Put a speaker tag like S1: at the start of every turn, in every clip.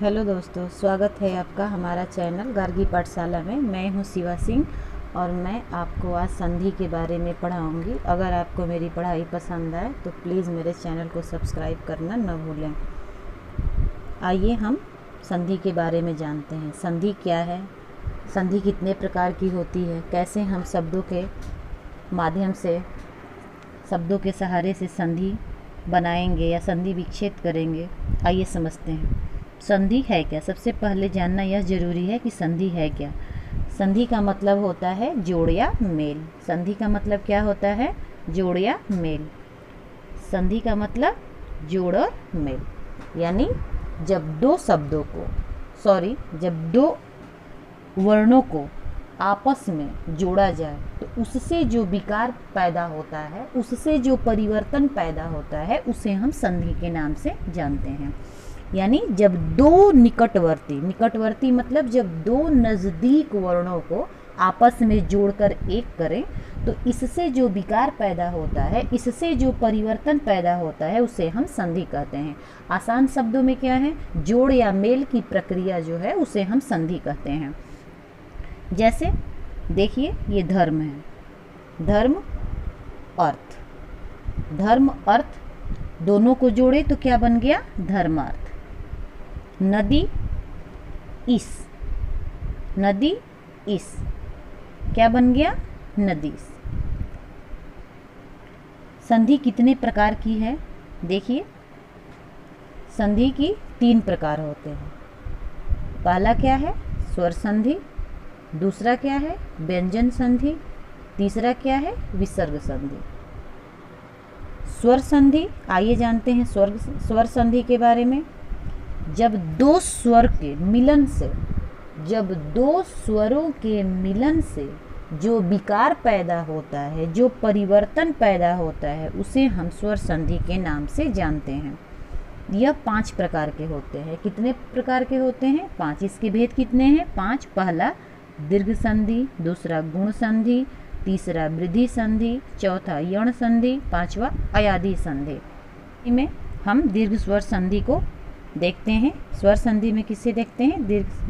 S1: Hello दोस्तों, स्वागत है आपका हमारा चैनल गार्गी पाठशाला में। मैं हूं शिवा सिंह और मैं आपको आज संधि के बारे में पढ़ाऊंगी। अगर आपको मेरी पढ़ाई पसंद आए तो प्लीज़ मेरे चैनल को सब्सक्राइब करना न भूलें। आइए हम संधि के बारे में जानते हैं। संधि क्या है, संधि कितने प्रकार की होती है, कैसे हम शब्दों के माध्यम से, शब्दों के सहारे से संधि बनाएंगे या संधि विच्छेद करेंगे। आइए समझते हैं संधि है क्या। सबसे पहले जानना यह जरूरी है कि संधि है क्या। संधि का मतलब होता है जोड़ या मेल। संधि का मतलब क्या होता है? जोड़ या मेल। संधि का मतलब जोड़ और मेल, यानी जब दो वर्णों को आपस में जोड़ा जाए तो उससे जो विकार पैदा होता है, उससे जो परिवर्तन पैदा होता है, उसे हम संधि के नाम से जानते हैं। यानी जब दो निकटवर्ती मतलब जब दो नज़दीक वर्णों को आपस में जोड़कर एक करें तो इससे जो विकार पैदा होता है, इससे जो परिवर्तन पैदा होता है, उसे हम संधि कहते हैं। आसान शब्दों में क्या है? जोड़ या मेल की प्रक्रिया जो है उसे हम संधि कहते हैं। जैसे देखिए, ये धर्म है, धर्म अर्थ दोनों को जोड़े तो क्या बन गया? धर्मार्थ। नदी इस क्या बन गया? नदीस। संधि कितने प्रकार की है? देखिए, संधि की 3 प्रकार होते हैं। पहला क्या है? स्वर संधि। दूसरा क्या है? व्यंजन संधि। तीसरा क्या है? विसर्ग संधि। स्वर संधि, आइए जानते हैं स्वर संधि के बारे में। जब दो स्वरों के मिलन से जो विकार पैदा होता है, जो परिवर्तन पैदा होता है, उसे हम स्वर संधि के नाम से जानते हैं। यह 5 प्रकार के होते हैं। कितने प्रकार के होते हैं? 5। इसके भेद कितने हैं? 5। पहला दीर्घ संधि, दूसरा गुण संधि, तीसरा वृद्धि संधि, चौथा यण संधि, 5वां अयादि संधि। में हम दीर्घ स्वर संधि को देखते हैं। स्वर संधि में किसे देखते हैं?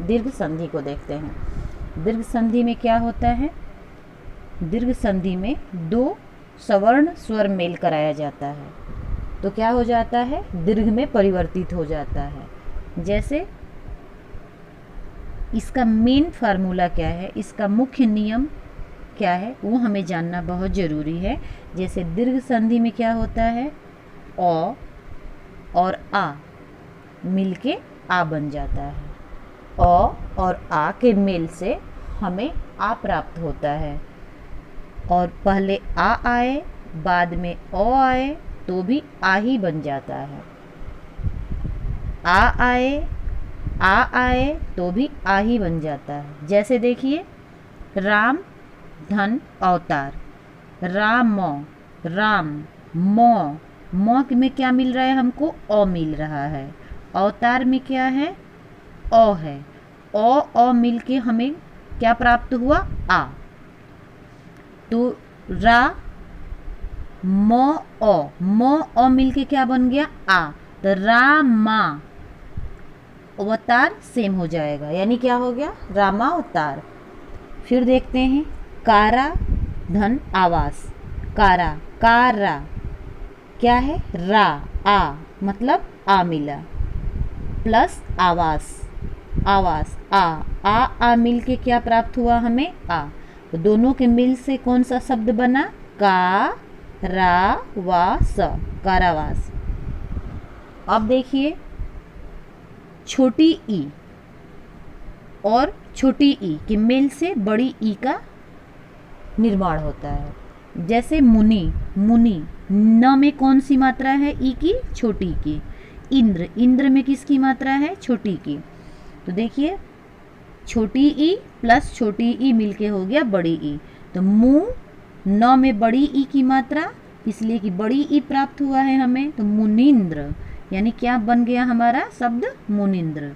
S1: दीर्घ संधि को देखते हैं। दीर्घ संधि में क्या होता है? दीर्घ संधि में 2 सवर्ण स्वर मेल कराया जाता है तो क्या हो जाता है? दीर्घ में परिवर्तित हो जाता है। जैसे इसका मेन फार्मूला क्या है, इसका मुख्य नियम क्या है, वो हमें जानना बहुत ज़रूरी है। जैसे दीर्घ संधि में क्या होता है? अ और आ मिलके आ बन जाता है। अ और आ के मेल से हमें आ प्राप्त होता है। और पहले आ आए, बाद में अ आए तो भी आ ही बन जाता है। आ आए तो भी आ ही बन जाता है। जैसे देखिए, राम धन अवतार, राम मौ में क्या मिल रहा है हमको? अ मिल रहा है। अवतार में क्या है? अ है। अ मिल के हमें क्या प्राप्त हुआ? आ। तो रा मौ अ मिल के क्या बन गया? आ। तो रामा अवतार सेम हो जाएगा, यानी क्या हो गया? रामा अवतार। फिर देखते हैं कारा धन आवास, कारा क्या है? रा आ मतलब आ मिला प्लस आवास आ मिल के क्या प्राप्त हुआ हमें? आ। तो दोनों के मिल से कौन सा शब्द बना? का रा वा स, कारावास। अब देखिए, छोटी ई और छोटी ई के मेल से बड़ी ई का निर्माण होता है। जैसे मुनि न में कौन सी मात्रा है? ई की, छोटी की। इंद्र में किसकी मात्रा है? छोटी की। तो देखिए, छोटी ई प्लस छोटी ई मिलके हो गया बड़ी ई। तो न में बड़ी ई की मात्रा, इसलिए कि बड़ी ई प्राप्त हुआ है हमें, तो मुनिंद्र, यानी क्या बन गया हमारा शब्द? मुनिंद्र।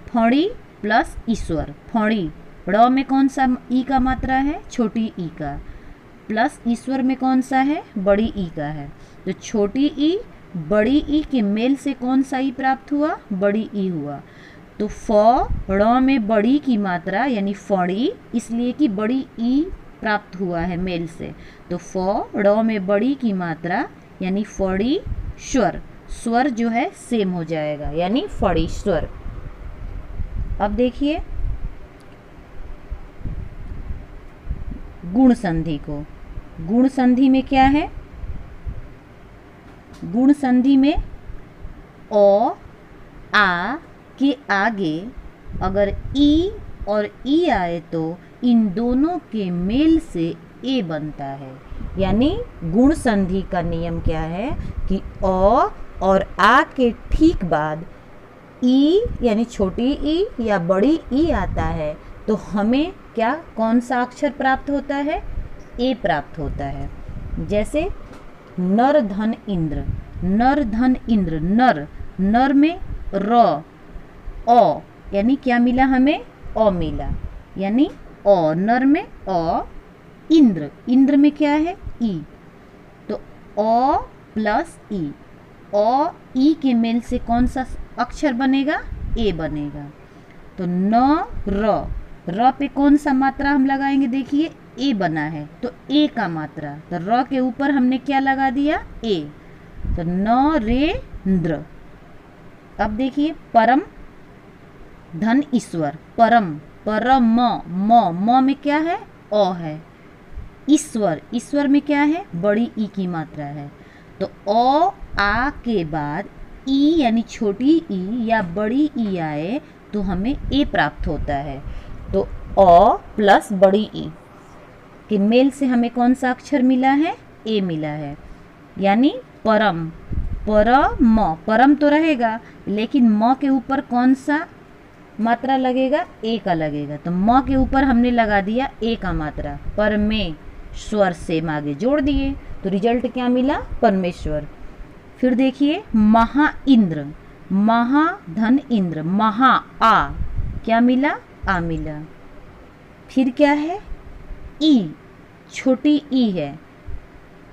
S1: फणी प्लस ईश्वर, फणी ड़ में कौन सा ई का मात्रा है? छोटी ई का, प्लस ईश्वर में कौन सा है? बड़ी ई का है। तो छोटी ई बड़ी ई के मेल से कौन सा ई प्राप्त हुआ? बड़ी ई हुआ। तो फ ड़ में बड़ी की मात्रा यानी फड़ी, इसलिए कि बड़ी ई प्राप्त हुआ है मेल से, तो फ ड़ में बड़ी की मात्रा यानी फड़ी स्वर, स्वर जो है सेम हो जाएगा यानी फड़ी स्वर। अब देखिए गुण संधि को। गुण संधि में क्या है? गुण संधि में ओ आ के आगे अगर ई और ई आए तो इन दोनों के मेल से ए बनता है। यानी गुण संधि का नियम क्या है कि ओ और आ के ठीक बाद ई यानी छोटी ई या बड़ी ई आता है तो हमें क्या कौन सा अक्षर प्राप्त होता है? ए प्राप्त होता है। जैसे नर धन इंद्र, नर धन इंद्र, नर, नर में र ओ यानी क्या मिला हमें? ओ मिला, यानी ओ, नर में ओ, इंद्र, इंद्र में क्या है? ई, तो ओ प्लस ई, ओ ई के मेल से कौन सा अक्षर बनेगा? ए बनेगा। तो न र पे कौन सा मात्रा हम लगाएंगे? देखिए ए बना है तो ए का मात्रा, तो र के ऊपर हमने क्या लगा दिया? ए, तो न रे इंद्र। अब देखिए परम धन ईश्वर, परम, परम म में क्या है? ओ है। ईश्वर, ईश्वर में क्या है? बड़ी ई की मात्रा है, तो ओ आ के बाद ई यानी छोटी ई या बड़ी ई आए तो हमें ए प्राप्त होता है। तो ओ प्लस बड़ी ई के मेल से हमें कौन सा अक्षर मिला है? ए मिला है, यानी परम, परम, परम तो रहेगा लेकिन म के ऊपर कौन सा मात्रा लगेगा? ए का लगेगा, तो म के ऊपर हमने लगा दिया ए का मात्रा, परमेश्वर से आगे जोड़ दिए तो रिजल्ट क्या मिला? परमेश्वर। फिर देखिए महा इंद्र, महाधन इंद्र, महा आ, क्या मिला? आ मिला। फिर क्या है? ई, छोटी ई है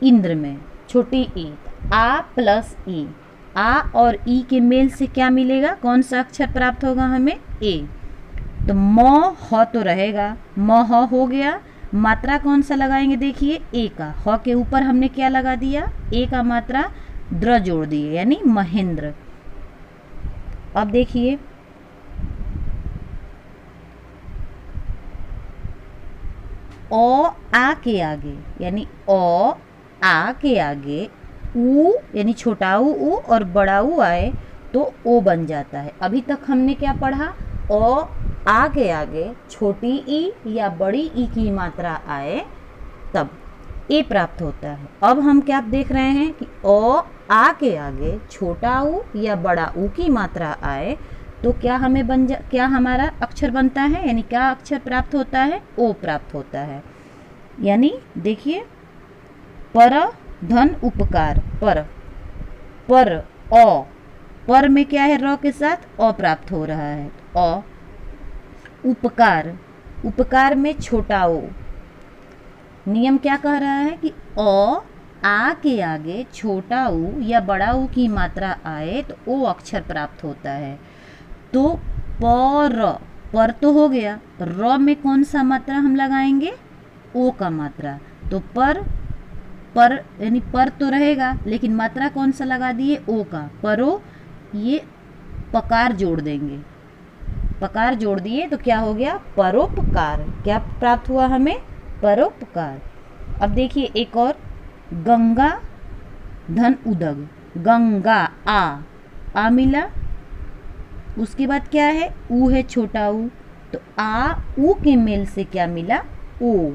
S1: इंद्र में, छोटी ई, आ प्लस ई, आ और ई के मेल से क्या मिलेगा? कौन सा अक्षर प्राप्त होगा हमें? ए, तो म ह तो रहेगा, म ह हो गया, मात्रा कौन सा लगाएंगे? देखिए ए का, ह के ऊपर हमने क्या लगा दिया? ए का मात्रा द्र जोड़ दिए यानी महेंद्र। अब देखिए ओ आ के आगे यानी ओ आ के आगे ऊ यानी छोटा ऊ और बड़ा ऊ आए तो ओ बन जाता है। अभी तक हमने क्या पढ़ा? ओ आ के आगे छोटी ई या बड़ी ई की मात्रा आए तब ए प्राप्त होता है। अब हम क्या देख रहे हैं कि ओ आ के आगे छोटा ऊ या बड़ा ऊ की मात्रा आए तो क्या हमें क्या हमारा अक्षर बनता है? यानी क्या अक्षर प्राप्त होता है? ओ प्राप्त होता है। यानी देखिए पर धन उपकार, पर, पर ओ, पर में क्या है? र के साथ ओ प्राप्त हो रहा है, ओ। उपकार, उपकार में छोटा ओ, नियम क्या कह रहा है कि ओ आ के आगे छोटा ऊ या बड़ा ऊ की मात्रा आए तो ओ अक्षर प्राप्त होता है। तो पर तो हो गया, र में कौन सा मात्रा हम लगाएंगे? ओ का मात्रा, तो पर यानी पर तो रहेगा लेकिन मात्रा कौन सा लगा दिए? ओ का, परो, ये पकार जोड़ देंगे, पकार जोड़ दिए तो क्या हो गया? परोपकार। क्या प्राप्त हुआ हमें? परोपकार। अब देखिए एक और, गंगा धन उदग, गंगा आ मिला, उसके बाद क्या है? ऊ है छोटा ऊ, तो आ ऊ के मेल से क्या मिला? ओ,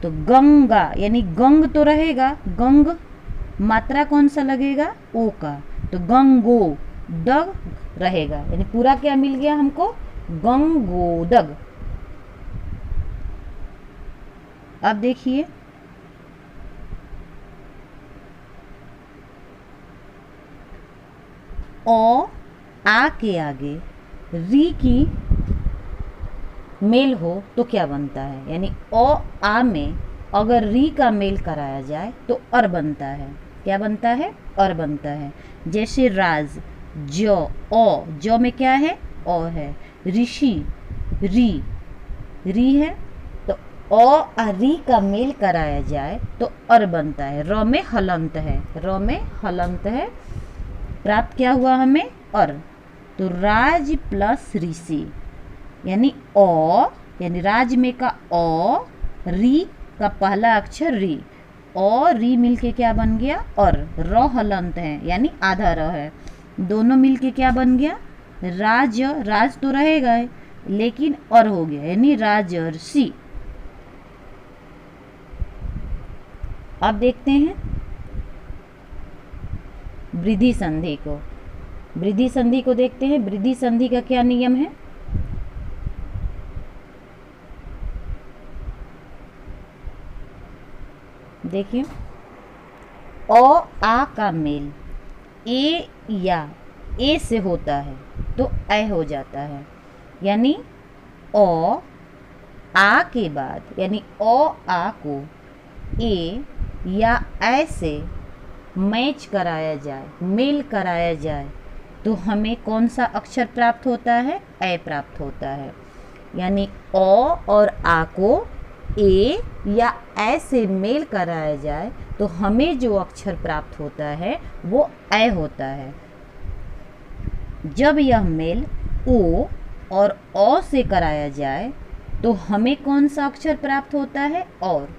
S1: तो गंगा यानी गंग तो रहेगा, गंग मात्रा कौन सा लगेगा? ओ का, तो गंगो दग रहेगा, यानी पूरा क्या मिल गया हमको? गंगोदग। अब देखिए ओ आ के आगे री की मेल हो तो क्या बनता है? यानी ओ आ में अगर री का मेल कराया जाए तो अर बनता है। क्या बनता है? अर बनता है। जैसे राज, जो, ओ, जो में क्या है? ओ है। ऋषि री, री है, तो ओ और री का मेल कराया जाए तो अर बनता है। र में हलंत है, र में हलंत है, प्राप्त क्या हुआ हमें? अर। तो राज प्लस ऋषि यानी ओ, यानी राज में का ओ, री का पहला अक्षर री, और री मिलके क्या बन गया? और। र हलंत है यानी आधा र है, दोनों मिलके क्या बन गया? राज। राज तो रहेगा है लेकिन और हो गया यानी राजर्षि। अब देखते हैं वृद्धि संधि को। वृद्धि संधि को देखते हैं। वृद्धि संधि का क्या नियम है? देखिए, ओ आ का मेल ए या ए से होता है तो ए हो जाता है, यानी ओ आ के बाद यानी ओ आ को ए या ए से मैच कराया जाए, मेल कराया जाए तो हमें कौन सा अक्षर प्राप्त होता है? ए प्राप्त होता है। यानी ओ और आ को ए या ए से मेल कराया जाए तो हमें जो अक्षर प्राप्त होता है वो ए होता है। जब यह मेल ओ और ओ से कराया जाए तो हमें कौन सा अक्षर प्राप्त होता है? और।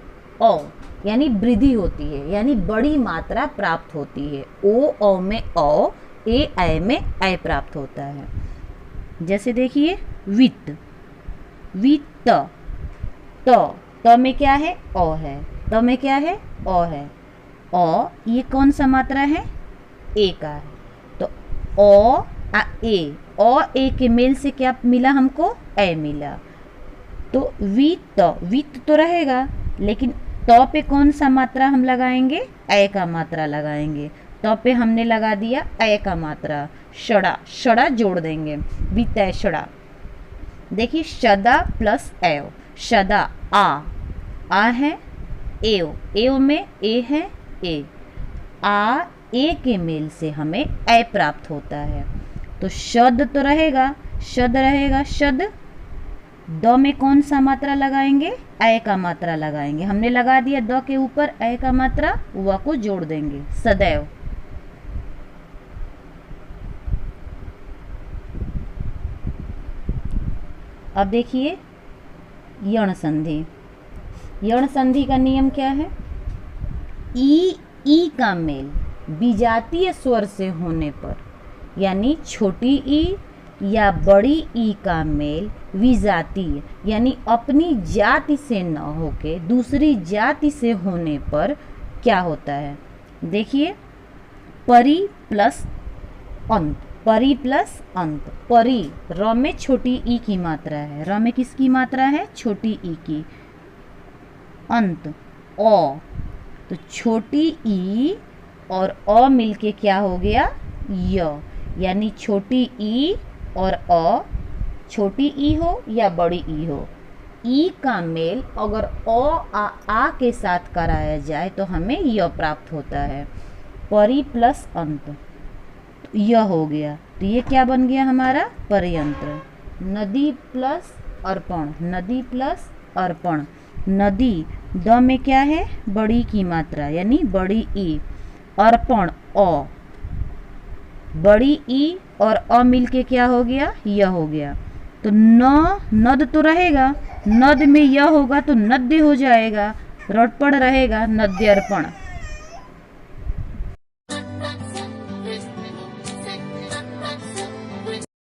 S1: ओ यानी वृद्धि होती है, यानी बड़ी मात्रा प्राप्त होती है। ओ में ओ, ए में ए प्राप्त होता है। जैसे देखिए वित्त, वित्त, त में क्या है? ओ है, त में क्या है? ओ है। ओ ये कौन सा मात्रा है? ए का है, तो ओ आ ए, ओ ए के मेल से क्या मिला हमको? ए मिला। तो वित्त, वित्त तो रहेगा लेकिन तो पे कौन सा मात्रा हम लगाएंगे? ए का मात्रा लगाएंगे। तो पे हमने लगा दिया ए का मात्रा, शड़ा, शड़ा जोड़ देंगे, वित्त शड़ा। देखिए शदा प्लस एव, शदा आ है, एव में ए है, ए आ ए के मेल से हमें ए प्राप्त होता है। तो शद तो रहेगा, शद रहेगा, शद। द में कौन सा मात्रा लगाएंगे? ए का मात्रा लगाएंगे। हमने लगा दिया द के ऊपर ए का मात्रा, व को जोड़ देंगे, सदैव। अब देखिए यण संधि। यण संधि का नियम क्या है? ई का मेल विजातीय स्वर से होने पर, यानी छोटी ई या बड़ी ई का मेल विजातीय यानी अपनी जाति से न होके दूसरी जाति से होने पर क्या होता है? देखिए परी प्लस अंत, परी प्लस अंत। परी र में छोटी ई की मात्रा है, र में किसकी मात्रा है? छोटी ई की। अंत ओ, तो छोटी ई और अ मिलके क्या हो गया? य, यानी छोटी ई और अ, छोटी ई हो या बड़ी ई हो, ई का मेल अगर आ के साथ कराया जाए तो हमें य प्राप्त होता है। परी प्लस अंत, यह हो गया, तो ये क्या बन गया हमारा? पर्यंत्र। नदी प्लस अर्पण, नदी प्लस अर्पण। नदी द में क्या है? बड़ी की मात्रा यानी बड़ी ई। अर्पण अ, बड़ी ई और अ मिलके क्या हो गया? यह हो गया। तो नद तो रहेगा, नद में यह होगा तो नद्य हो जाएगा, रटपड़ रहेगा, नद्य अर्पण।